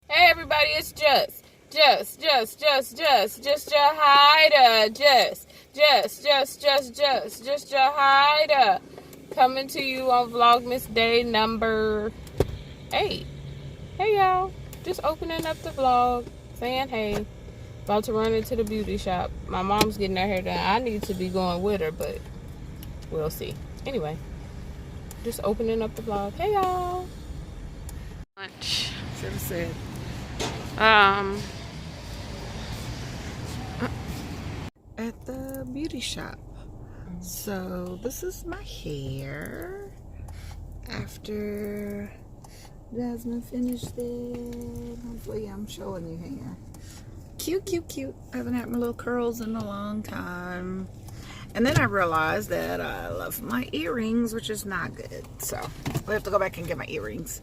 Hey everybody, it's just Jahida, just Jahida, coming to you on Vlogmas day number 8. Hey y'all, just opening up the vlog, saying hey, about to run into the beauty shop. My mom's getting her hair done. I need to be going with her, but we'll see. Anyway, just opening up the vlog. Hey y'all. Lunch. Should have said. At the beauty shop. So this is my hair after Jasmine finished it. Hopefully I'm showing you hair. Cute. I haven't had my little curls in a long time. And then I realized that I left my earrings, which is not good. So we have to go back and get my earrings.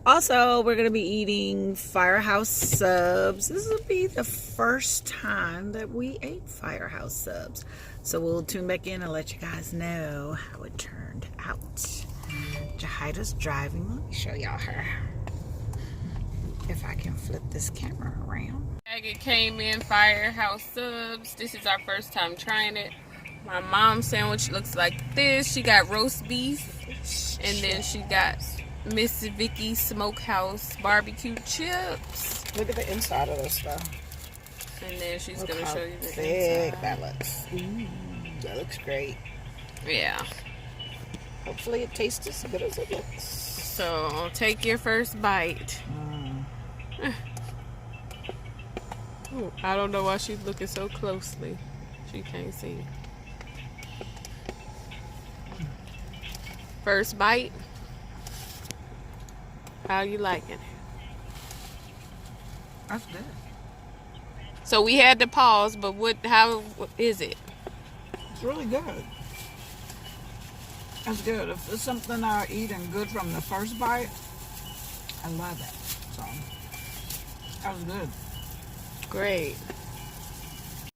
Also, we're going to be eating Firehouse subs. This will be the first time that we ate Firehouse subs. So we'll tune back in and let you guys know how it turned out. Jahida's driving. Let me show y'all her. If I can flip this camera around. It came in Firehouse subs. This is our first time trying it. My mom's sandwich looks like this. She got roast beef. And then she got Miss Vicky's Smokehouse barbecue chips. Look at the inside of this stuff. And then she's going to show you the thick inside. that looks. Ooh, that looks great. Yeah. Hopefully it tastes as good as it looks. So, take your first bite. Ooh, I don't know why she's looking so closely. She can't see. First bite. How you liking it? That's good. So we had to pause, but how is it? It's really good. That's good. If it's something I eat and good from the first bite, I love it. So, that was good. Great.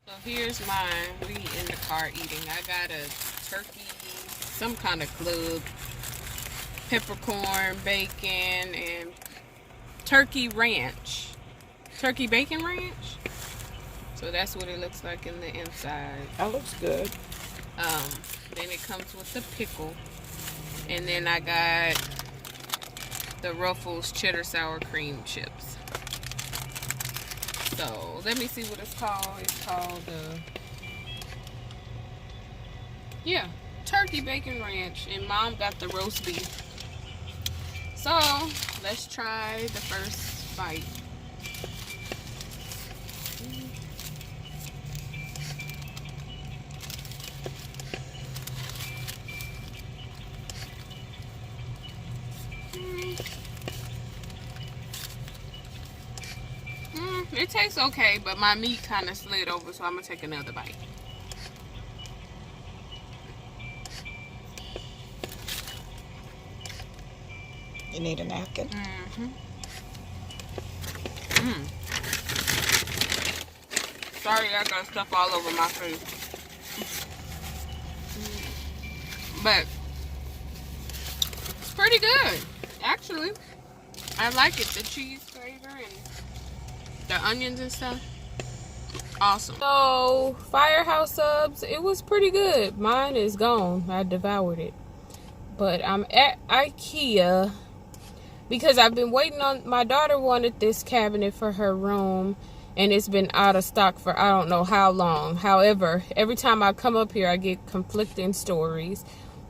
So here's mine. We in the car eating. I got a turkey, some kind of club, peppercorn, bacon, and turkey ranch. Turkey bacon ranch. So that's what it looks like in the inside. That looks good. Then it comes with the pickle. And then I got the Ruffles cheddar sour cream chips. So let me see what it's called. It's called turkey bacon ranch. And Mom got the roast beef. So let's try the first bite. It tastes okay, but my meat kind of slid over, so I'm gonna take another bite. You need a napkin? Sorry, I got stuff all over my face. But it's pretty good, actually. I like it, the cheese flavor and the onions and stuff. Awesome. So, Firehouse subs, it was pretty good. Mine is gone. I devoured it. But I'm at Ikea because I've been waiting on, my daughter wanted this cabinet for her room and it's been out of stock for I don't know how long. However, every time I come up here I get conflicting stories.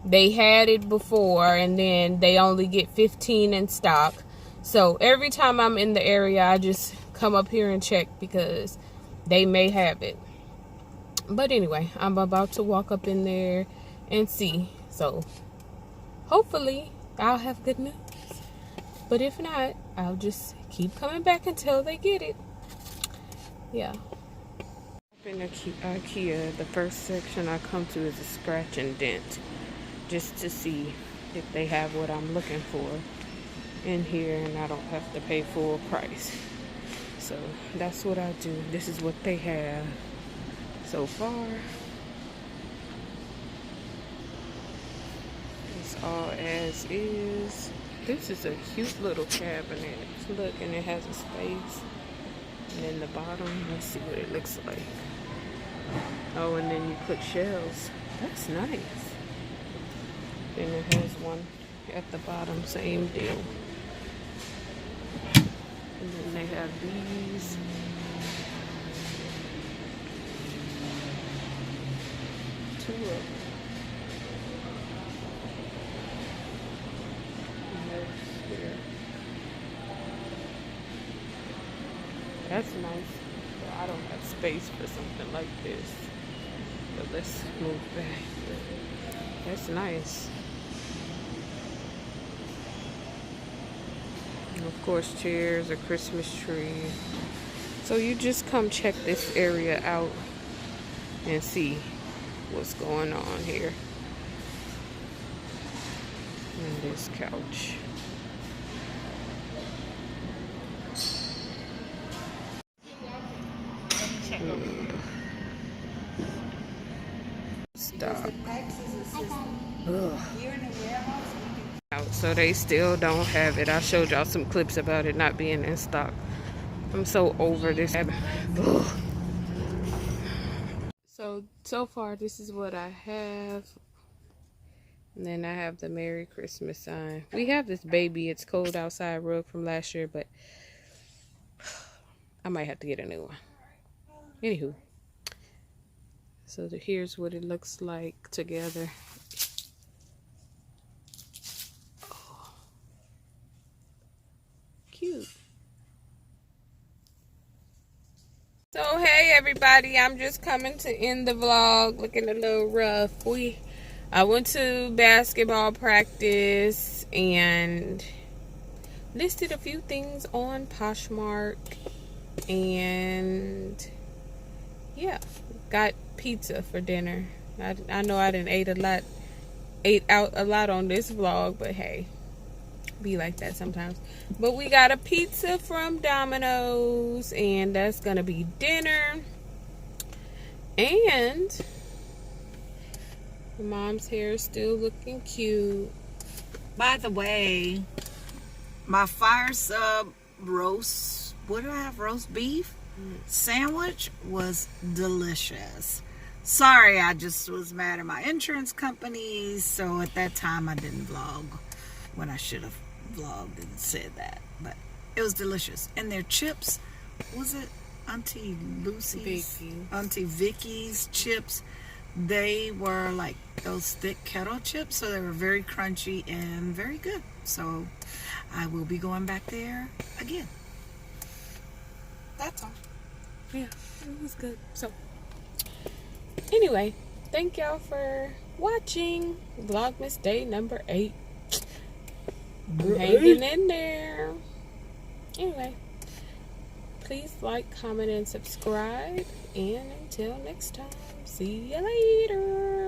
They had it before and then they only get 15 in stock. So every time I'm in the area I just come up here and check because they may have it. But anyway, I'm about to walk up in there and see. So hopefully I'll have good news. But if not, I'll just keep coming back until they get it. Yeah. In Ikea, the first section I come to is a scratch and dent. Just to see if they have what I'm looking for in here and I don't have to pay full price. So that's what I do. This is what they have so far. It's all as is. This is a cute little cabinet. Look, and it has a space. And then the bottom, let's see what it looks like. Oh, and then you put shelves. That's nice. Then it has one at the bottom, same deal. And then they have these. Two of them. That's nice. But I don't have space for something like this. But let's move back. That's nice. And of course, chairs, a Christmas tree. So you just come check this area out and see what's going on here. And this couch. Stop. So they still don't have it. I showed y'all some clips about it not being in stock. I'm so over this. So far this is what I have. And then I have the Merry Christmas sign. We have this baby It's Cold Outside rug from last year, but I might have to get a new one. Anywho. So here's what it looks like together. Oh, cute. So hey everybody, I'm just coming to end the vlog. Looking a little rough. I went to basketball practice and listed a few things on Poshmark, and yeah, got pizza for dinner. I know I didn't ate out a lot on this vlog, but hey, be like that sometimes. But we got a pizza from Domino's, and that's gonna be dinner. And mom's hair is still looking cute. By the way, my fire sub roast, what do I have, roast beef sandwich was delicious. Sorry, I just was mad at my insurance company, so at that time I didn't vlog when I should have vlogged and said that. But it was delicious. And their chips, was it Auntie Lucy's? Auntie Vicky's chips. They were like those thick kettle chips, so they were very crunchy and very good. So I will be going back there again. That's all. Yeah, it was good. So anyway, thank y'all for watching Vlogmas day number 8. I'm hanging in there. Anyway, please like, comment, and subscribe. And until next time, see you later.